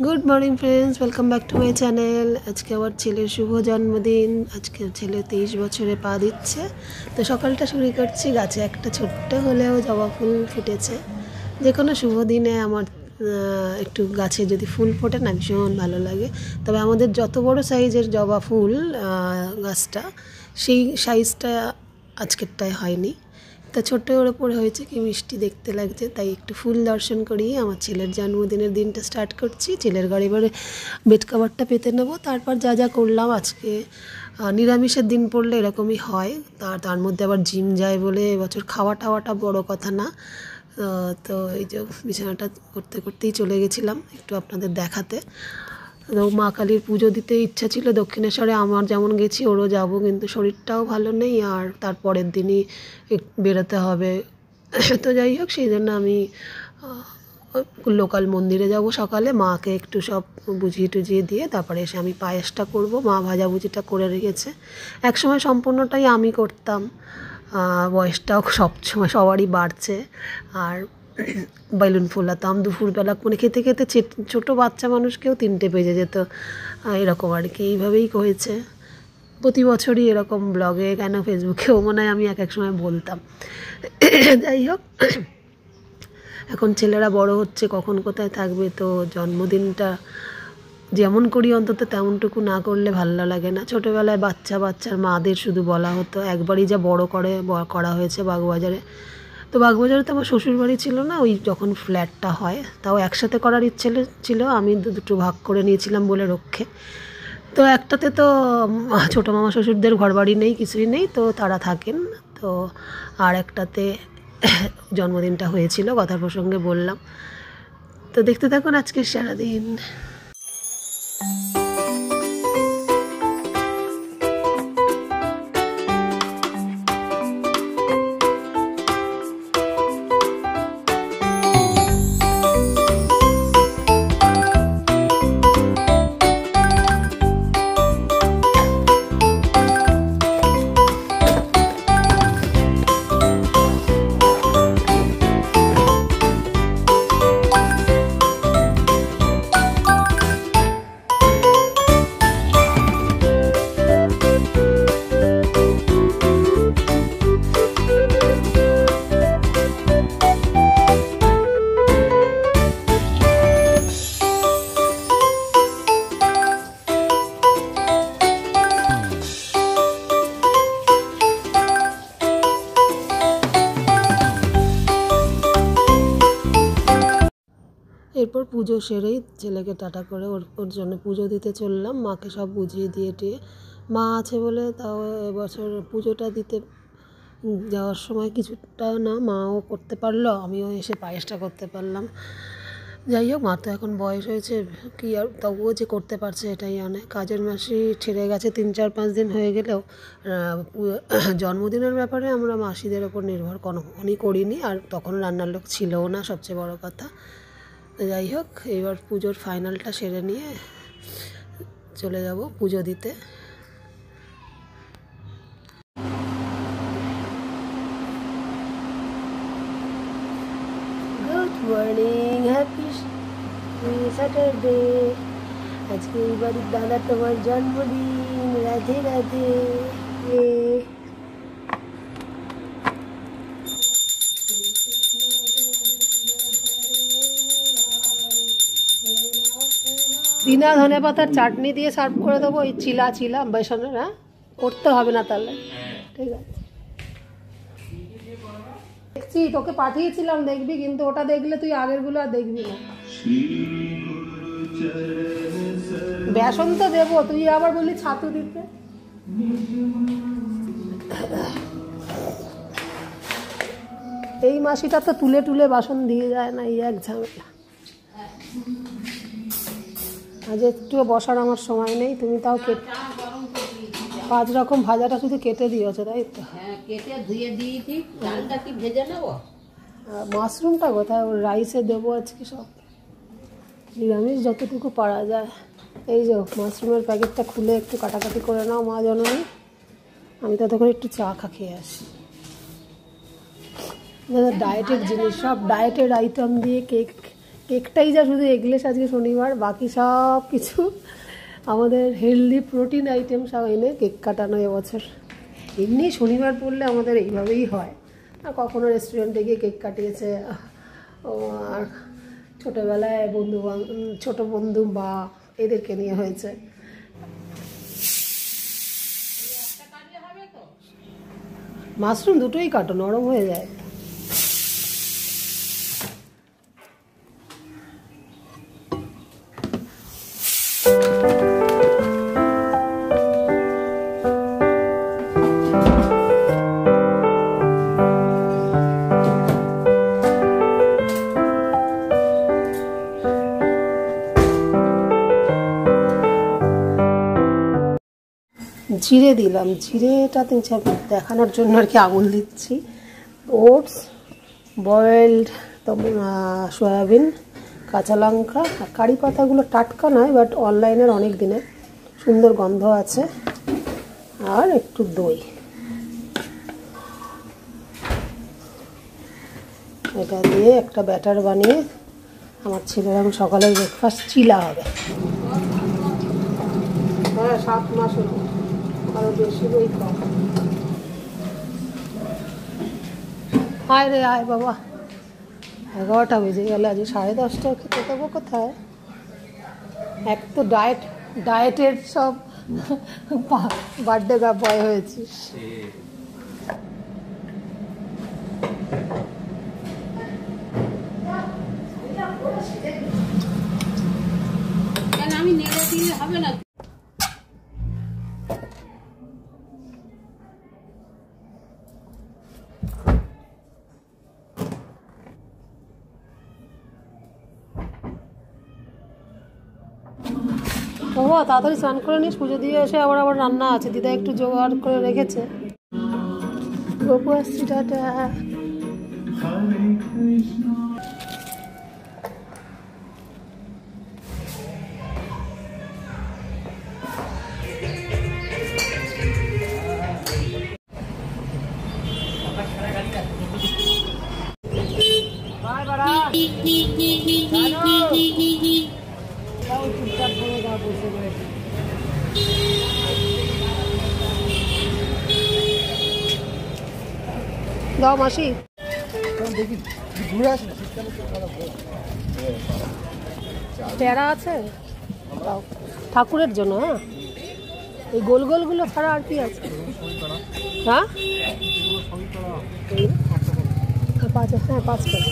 Good morning friends, welcome back to my channel. आज के आबार छेलेर शुभ जन्मदिन। आज के छेले 23 বছরে পা দিচ্ছে। তো সকালটা শুরু করছি, গাছে একটা ছোট্ট হলেও জবা ফুল ফুটেছে। যে কোনো শুভ দিনে আমার একটু গাছে যদি ফুল ফোটে না ভীষণ ভালো লাগে। তবে আমাদের যত বড় সাইজের জবা ফুল গাছটা, সেই সাইজটা আজকেরটায় হয়নি। তা ছোট্টোর ওপরে হয়েছে, কি মিষ্টি দেখতে লাগছে। তাই একটু ফুল দর্শন করিয়ে আমার ছেলের জন্মদিনের দিনটা স্টার্ট করছি। ছেলের ঘরে এবারে বেড কাভারটা পেতে নেবো। তারপর যা যা করলাম, আজকে নিরামিষের দিন পড়লে এরকমই হয়। তার মধ্যে আবার জিম যায় বলে এবছর খাওয়া টাওয়াটা বড় কথা না। তো এই যে বিছানাটা করতে করতেই চলে গেছিলাম একটু আপনাদের দেখাতে। তো মা কালীর পুজো দিতে ইচ্ছা ছিল দক্ষিণেশ্বরে, আমার যেমন গেছি ওরও যাব, কিন্তু শরীরটাও ভালো নেই আর তারপরের দিনই বেরোতে হবে। তো যাই হোক, সেই জন্য আমি লোকাল মন্দিরে যাব সকালে। মাকে একটু সব বুঝিয়ে টুজিয়ে দিয়ে তারপরে এসে আমি পায়েসটা করব। মা ভাজাভুজিটা করে রেখেছে। একসময় সম্পূর্ণটাই আমি করতাম, বয়সটাও সবসময় সবারই বাড়ছে। আর বেলুন ফোলাতাম দুপুরবেলা, মানে খেতে খেতে ছোটো বাচ্চা মানুষকেও 3টে বেজে যেত, এরকম আর কি। এইভাবেই হয়েছে প্রতি বছরই এরকম। ব্লগে কেন ফেসবুকেও মনে হয় আমি এক এক সময় বলতাম। যাই হোক, এখন ছেলেরা বড় হচ্ছে, কখন কোথায় থাকবে। তো জন্মদিনটা যেমন করি অন্তত তেমনটুকু না করলে ভালো লাগে না। ছোটোবেলায় বাচ্চার মাদের শুধু বলা হতো, একবারই যা বড় করা হয়েছে বাগবাজারে। তো বাগবাজারে তো আমার শ্বশুরবাড়ি ছিল না, ওই যখন ফ্ল্যাটটা হয় তাও একসাথে করার ইচ্ছে ছিল। আমি দুটো ভাগ করে নিয়েছিলাম বলে রক্ষে। তো একটাতে তো ছোটো মামা শ্বশুরদের ঘরবাড়ি নেই, কিছুই নেই, তো তারা থাকেন। তো আর একটাতে জন্মদিনটা হয়েছিল, কথার প্রসঙ্গে বললাম। তো দেখতে থাকুন আজকের সারাদিন। এরপর পুজো সেরেই ছেলেকে টাটা করে ওর জন্য পুজো দিতে চললাম। মাকে সব বুঝিয়ে দিয়ে টিয়ে, মা আছে বলে তাও এবছর পুজোটা দিতে যাওয়ার সময় কিছুটা না মাও করতে পারলো, আমিও এসে পায়েসটা করতে পারলাম। যাই হোক, মা তো এখন বয়স হয়েছে, কি আর তবুও যে করতে পারছে এটাই অনেক। কাজের মাসি ছেড়ে গেছে 3-4-5 দিন হয়ে গেলেও জন্মদিনের ব্যাপারে আমরা মাসিদের ওপর নির্ভর কোনোদিনই করিনি, আর তখন রান্নার লোক ছিলও না, সবচেয়ে বড় কথা। যাই হোক, এবার পুজোর ফাইনালটা সেরে নিয়ে চলে যাব পুজো দিতে। Good morning, happy Saturday. আজকে এই বাড়ির দাদা তোমার জন্মদিন, রাধে রাধে। বিনা ধনে পাতার চাটনি দিয়ে সার্ভ করে দেবো, এই চিলা বেসনের। হ্যাঁ, করতে হবে না তাহলে, ঠিক আছে। দেখছি তোকে পাঠিয়েছিলাম, দেখবি, কিন্তু ওটা দেখলে তুই আগেরগুলো আর দেখবি না। বেসন তো দেবো, তুই আবার বললি ছাতু দিতে। এই মাসিটা তো তুলে বাসন দিয়ে যায় না, এই এক ঝামেলা। আজ একটুও বসার আমার সময় নেই, তুমি তাও 5 রকম ভাজাটা শুধু কেটে দিয়েছো, তাই তো? হ্যাঁ, কেটে ধুয়ে দিয়েছি। ডালটা কি ভেজে নেব? মাশরুমটা কোথায়? ওর রাইসে দেবো আজকে সব, নিরামিষ যতটুকু পারা যায়। এই যে মাশরুমের প্যাকেটটা খুলে একটু কাটাকাটি করে নাও মা জননী। আমি ততক্ষণ একটু চা খেয়ে আসি। দাদা ডায়েটের জিনিস, সব ডায়েটের আইটেম দিয়ে কেকটাই যা শুধু এগলেস আজকে শনিবার, বাকি সব কিছু আমাদের হেলদি প্রোটিন আইটেম সব এনে কেক কাটানো এবছর। এমনি শনিবার পড়লে আমাদের এইভাবেই হয়। আর কখনো রেস্টুরেন্টে গিয়ে কেক কাটিয়েছে, আর ছোটোবেলায় ছোটো বন্ধু বা এদেরকে নিয়ে হয়েছে। মাশরুম দুটোই কাটো, নরম হয়ে যায়। জিরে দিলাম, জিরেটা দেখানোর জন্য আর কি আঙুল দিচ্ছি। ওটস, বয়েলড সয়াবিন, কাঁচা লঙ্কা, আর কারি পাতাগুলো টাটকা নয়, বাট অনলাইনের অনেক দিনের, সুন্দর গন্ধ আছে। আর একটু দই, এটা দিয়ে একটা ব্যাটার বানিয়ে আমার ছেলের এখন সকালের ব্রেকফাস্ট চিলা হবে। হ্যাঁ, 7 মাস হলো, আরো বেশি বই কম। আয় রে আয় বাবা, 11টা বেজে গেলে, আজ 10:30 খেতে দেবো কোথায়? এক তো ডায়েটের সব বার্থডে বয় হয়েছিস। আমি নেড়ে দিলে হবে না? বাবা তাড়াতাড়ি স্নান করে নিস, পুজো দিয়ে এসে আবার রান্না আছে, দিদা একটু জোগাড় করে রেখেছে। গপু আসছি, টাটা। দাও মাসি, প্যারা আছে দাও ঠাকুরের জন্য। হ্যাঁ, এই গোল গোলগুলো ছাড়া আর কি আছে? হ্যাঁ, 5 টাকা।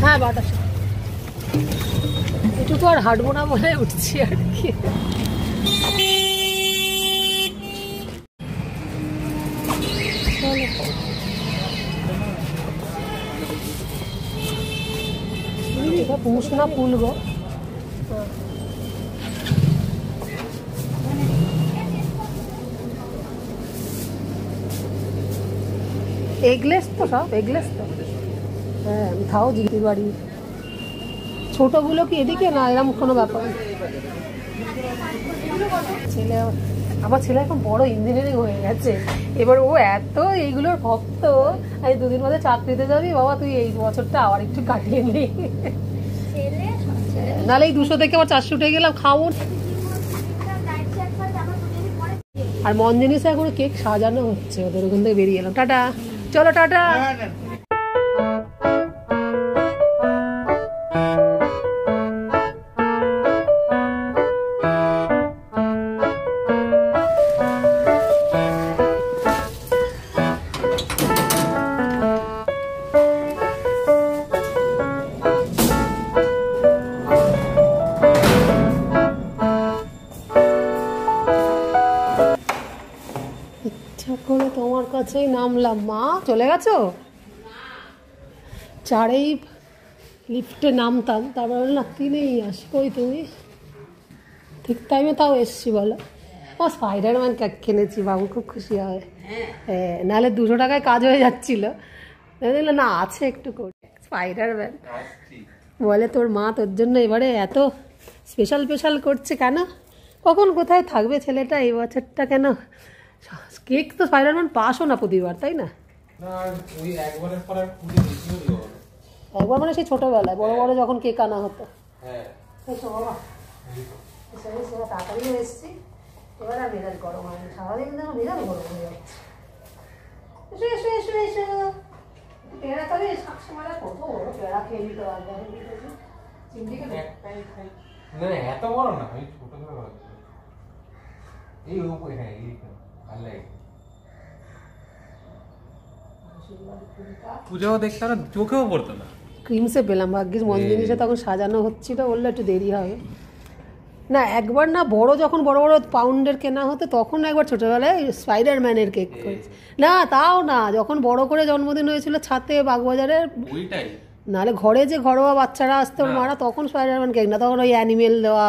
হ্যাঁ, বাতাস এটুকু আর হাঁটবো না বলে উঠছি আর কি। পুষনা ফুল গো, এগলেস তো, সব এগলেস তো। হ্যাঁ, আমি খাও দিদি বাড়ি ছোটগুলো কি এদিকে না এরকম কোনো ব্যাপার? ছেলে, আমার ছেলে এখন বড় ইঞ্জিনিয়ারিং হয়ে গেছে, এবার ও এত এইগুলোর ভক্ত। এই দুদিন মধ্যে চাকরিতে যাবি বাবা, তুই এই বছরটা আবার একটু কাটিয়ে নি, নাহলে এই 200 থেকে আবার 400 উঠে গেলাম খাবো। আর মন জিনিস এখন কেক সাজানো হচ্ছে, ওদের ওখান থেকে বেরিয়ে এলাম। টাটা, চলো টাটা। করে তোমার কাছেই নামলাম। মা চলে গেছো? চারেই লিফটে নামতাম, তারপর বললাম কি নেই আসি, কই তুমি? ঠিক টাইমে তাও এসছি বলো। ও স্পাইডারম্যান কেক কিনেছি, বাবু খুব খুশি হয়। হ্যাঁ, নাহলে 200 টাকায় কাজ হয়ে যাচ্ছিল, দেখলাম না আছে একটু করে স্পাইডারম্যান। বলে তোর মা তোর জন্য এবারে এত স্পেশাল স্পেশাল করছে কেন? কখন কোথায় থাকবে ছেলেটা এই বছরটা কেন? কেক তো স্পাইডারম্যান পাসও না প্রতিবার, তাই না? একবার মানে সেই ছোটবেলায় বড় বড় যখন কেক আনা হতো। তাড়াতাড়ি এসছি, এবার আর মেজাজ গরম হয়নি, সারাদিন যেন মেজাজ গরম হয়ে যাচ্ছে। এসো এসো এসো এসো, পেয়ারা তবে সবসময় কত বড় পেয়ারা খেয়ে নিতে পারবে। এত বড় না, ওই ছোট ছোট এই উপরে। হ্যাঁ, এই ভালো লাগে। পূজাও দেখতে না, চোখেও পড়তো না। ক্রিমসে পেলাম, ভাগ্যিস মন জিনিসে তখন সাজানো হচ্ছিল, বললো একটু দেরি হবে। না একবার না বড় যখন বড় বড় পাউন্ডের কেনা হতো তখন একবার ছোটবেলায় স্পাইডারম্যানের কেক করেছি। না তাও না, যখন বড় করে জন্মদিন হয়েছিল ছাতে বাগবাজারের, নাহলে ঘরে যে ঘরোয়া বাচ্চারা আসতো মারা, তখন স্পাইডারম্যান কেক না, তখন ওই অ্যানিমেল দেওয়া,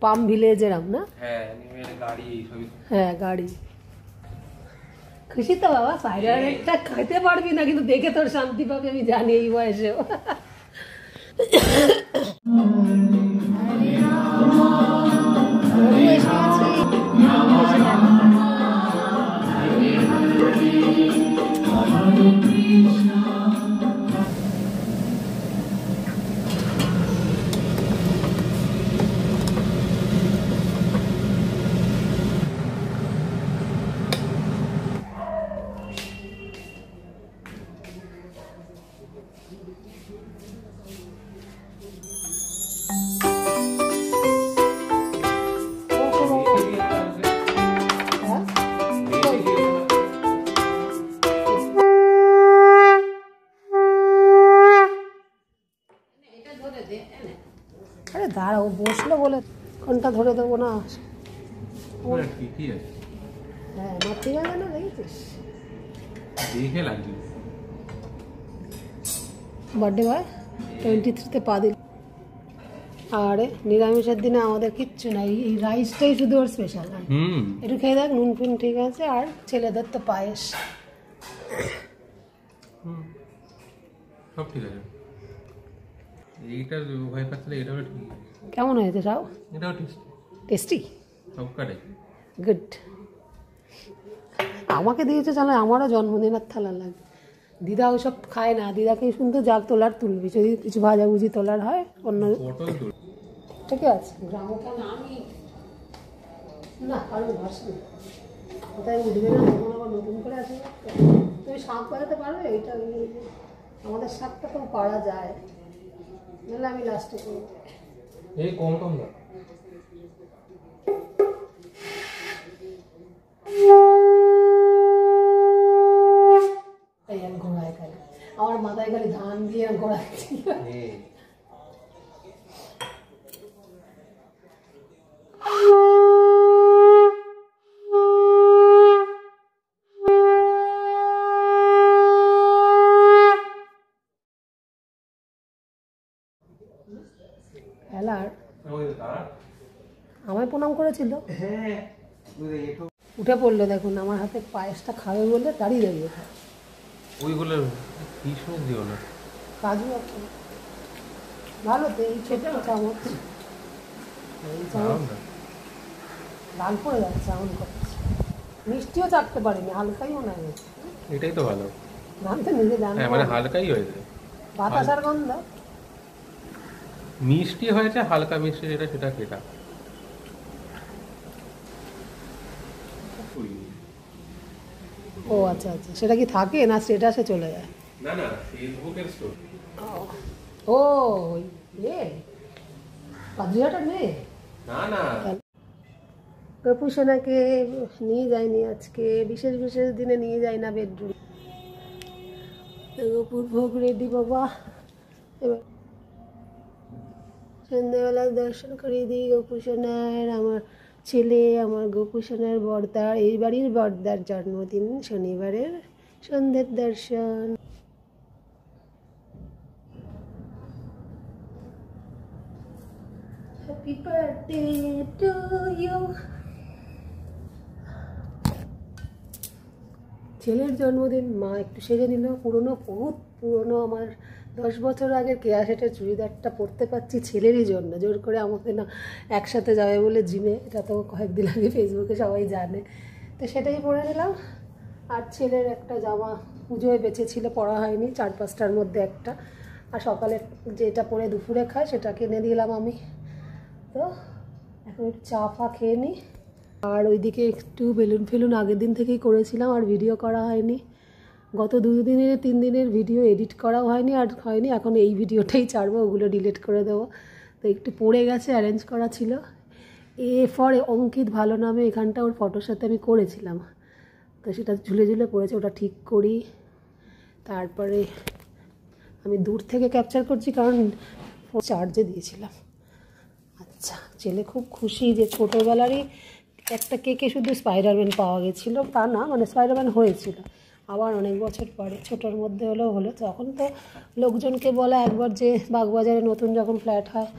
পাম ভিলেজ এরম না। হ্যাঁ গাড়ি। খুশি তো বাবা, স্পাইডারম্যানটা খাইতে পারবি না কিন্তু দেখে তোর শান্তি পাবি, আমি জানি এই বয়সেও। আরে দাঁড়াও, বসলো বলে কোনটা ধরে দেবো না। হ্যাঁ আমার ঠিক আছে না, দেখেছিস দেখে লাগবে। বার্থডে বয় 23-তে পা দিল। আরে নিরামিষের দিনে আমাদের কিচ্ছু নাই, এই রাইসটাই শুধু ওর স্পেশাল। একটু খেয়ে দেখ, নুন ফুন ঠিক আছে। আর ছেলেদের তো পায়েস সব ঠিক আছে। এইটা ভয় পাচ্ছিলে, এটাও ঠিক। কেমন হয়েছে সব? এটাও টেস্টি। টেস্টি, সব কাটে গুড। আমাকে দিয়েছে জানো, আমারও জন্মদিনের থালা লাগে। দিদা ওইসব খায় না, দিদাকে শুনতে যা তোলার তুলবি, যদি কিছু ভাজাভুজি তোলার হয় অন্য। ঠিক আছে, গ্রামোফোন আমি না কারণ ভাসনি কোথায় উঠবে না, তখন আবার নতুন করে আসবে। তুমি শাঁখ বাজাতে পারবে? এইটা আমাদের শাঁখটা তো পারা যায়, নাহলে আমি লাস্টে করবো। এই কম কম না, ঘোড়ায় খালি আমার মাথায় খালি ধান দিয়ে ঘোরাচ্ছি। আমায় প্রণাম করেছিল, উঠে পড়লো। দেখুন আমার হাতে পায়েসটা খাবে বলে দাঁড়িয়ে দাঁড়িয়ে খায়। ওইগুলো কি সব দিও না, কাজু আছে ভালো তো এই ছোট চামচ, এই চামচ লাল পড়ে যাচ্ছে এমন করছে। মিষ্টিও চাটতে পারিনি, হালকাই মনে হয়েছে। এটাই তো ভালো। আমি তো নিজে জানি হ্যাঁ মানে হালকাই হয়েছে, বাতাসার গন্ধ। মিষ্টি হয়েছে, হালকা মিষ্টি যেটা সেটা খেটা। ও আচ্ছা আচ্ছা, সেটা কি থাকে না স্টেটাসে চলে যায়? না না, ফেসবুকের স্টোরি। ও ইয়ে পাঁচজোড়াটার মেয়ে? না না, গপু সোনাকে নিয়ে যায়নি আজকে, বিশেষ বিশেষ দিনে নিয়ে যায় না বেডরুম। গপুর ভোগ রেডি বাবা। এবার সন্ধ্যাবেলা দর্শন করিয়ে দিই গপু সোনার। আমার ছেলে, আমার গপু সোনার বর্দার, এই বাড়ির বর্দার জন্মদিন শনিবারের সন্ধ্যের দর্শন। Happy birthday to you. ছেলের জন্মদিন, মা একটু সেজে নিল। বহুত পুরনো আমার 10 বছর আগের কেয়া সেটের চুড়িদারটা পরতে পারছি ছেলেরই জন্য। জোর করে আমাকে না একসাথে যাবে বলে জিমে, এটা তো কয়েকদিন আগে ফেসবুকে সবাই জানে, তো সেটাই পরে নিলাম। আর ছেলের একটা জামা পুজোয় বেঁচেছিল, পরা হয়নি, 4-5টার মধ্যে একটা। আর সকালে যেটা পরে দুপুরে খায় সেটা কিনে দিলাম আমি। তো এখন একটু চা ফা খেয়ে নিই। আর ওইদিকে একটু বেলুন ফেলুন আগের দিন থেকেই করেছিলাম, আর ভিডিও করা হয়নি। গত 2 দিনের 3 দিনের ভিডিও এডিট করাও হয়নি, আর হয়নি। এখন এই ভিডিওটাই ছাড়বো, ওগুলো ডিলিট করে দেবো। তো একটু পড়ে গেছে, অ্যারেঞ্জ করা ছিল। এ ফর অঙ্কিত ভালো নামে এখানটা ওর ফটোর সাথে আমি করেছিলাম, তো সেটা ঝুলে ঝুলে পড়েছে, ওটা ঠিক করি। তারপরে আমি দূর থেকে ক্যাপচার করছি কারণ চার্জে দিয়েছিলাম। আচ্ছা, ছেলে খুব খুশি যে ছোটোবেলারই একটা কেকে শুধু স্পাইডারম্যান পাওয়া গেছিলো, তা না, মানে স্পাইডারম্যান হয়েছিল আবার অনেক বছর পরে, ছোটোর মধ্যে হলো। তখন তো লোকজনকে বলা একবার যে বাগবাজারে নতুন যখন ফ্ল্যাট হয়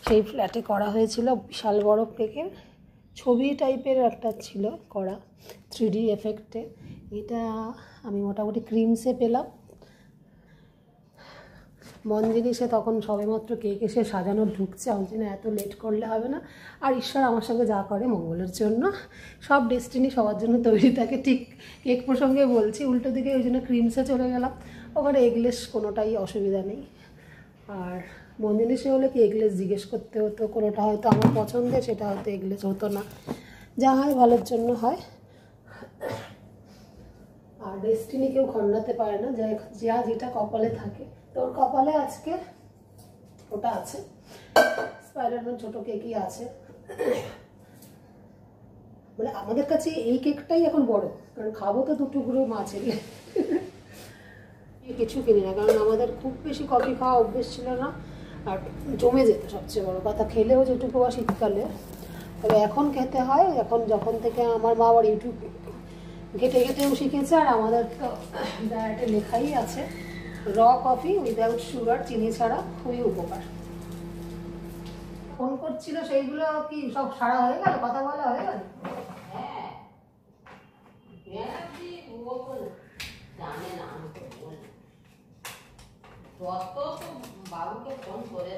সেই ফ্ল্যাটে করা হয়েছিল বিশাল বড় কেকের ছবি টাইপের একটা ছিল করা, 3D এফেক্টে। এটা আমি মোটামুটি ক্রিমসে পেলাম। মন জিনিসে তখন সবেমাত্র কেক এসে সাজানো ঢুকছে, আমার জন্য এত লেট করলে হবে না। আর ঈশ্বর আমার সঙ্গে যা করে মঙ্গলের জন্য, সব ডেস্টিনি সবার জন্য তৈরি থাকে। ঠিক কেক প্রসঙ্গে বলছি, উল্টো দিকে ওই জন্য ক্রিমসে চলে গেলাম। ওখানে এগলেস কোনোটাই অসুবিধা নেই। আর মন জিনিসে হলে কি এগলেস জিজ্ঞেস করতে হতো, কোনোটা হয়তো আমার পছন্দের, সেটা হয়তো এগলেস হতো না। যা হয় ভালোর জন্য হয়। আর ডেস্টিনি কেউ খণ্ডাতে পারে না, যা যেটা কপালে থাকে। তোর কপালে আজকে ওটা আছে, স্পাইডারম্যান ছোটো কেকই আছে। মানে আমাদের কাছে এই কেকটাই এখন বড়, কারণ খাবো তো 2 টুকরো মাছের। কিছু কিনি না, কারণ আমাদের খুব বেশি কফি খাওয়া অভ্যেস ছিল না, আর জমে যেত সবচেয়ে বড় কথা। খেলেও যেটুকু বা শীতকালে, তবে এখন খেতে হয়। এখন যখন থেকে আমার মা আবার ইউটিউব ঘেটে ঘেটেও শিখেছে, আর আমাদের তো ডায়েটে লেখাই আছে র কফি উইদাউট সুগার, চিনি ছাড়া, খুবই উপকার। ফোন করছিল সেইগুলো কি সব সারা হয়ে গেল, কথা বলা হয়ে গেল? হ্যাঁ ও তো জানে না, আমি তো বলি তো বাবুকে ফোন করে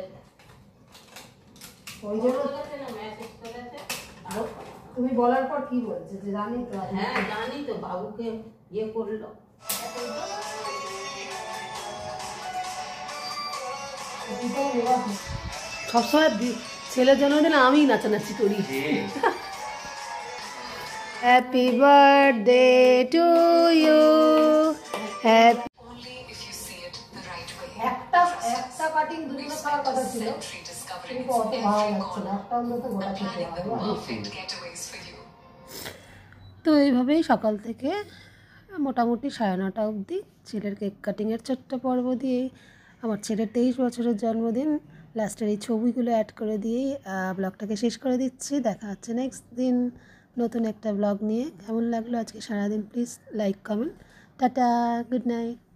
ওই জন্য না মেসেজ করেছে। তুমি বলার পর কি বলছে যে জানি তো? হ্যাঁ জানি তো, বাবুকে ইয়ে করলো। সবসময় ছেলের জন্মদিন আমি নাচানাচি করি। Happy birthday to you, happy. একটা কাটিং দুজনে খাওয়ার কথা ছিল, কিন্তু অত ভালো লাগছে না, একটা অন্তত গোটা খেতে হবে। তো এইভাবেই সকাল থেকে মোটামুটি 9:30 অবধি ছেলের কেক কাটিংয়ের ছোট্ট পর্ব দিয়েই, আমার ছেলের 23 বছরের জন্মদিন, লাস্টের এই ছবিগুলো অ্যাড করে দিয়েই ব্লগটাকে শেষ করে দিচ্ছি। দেখা হচ্ছে নেক্সট দিন নতুন একটা ব্লগ নিয়ে। কেমন লাগলো আজকে সারাদিন please like comment. Tata, good night.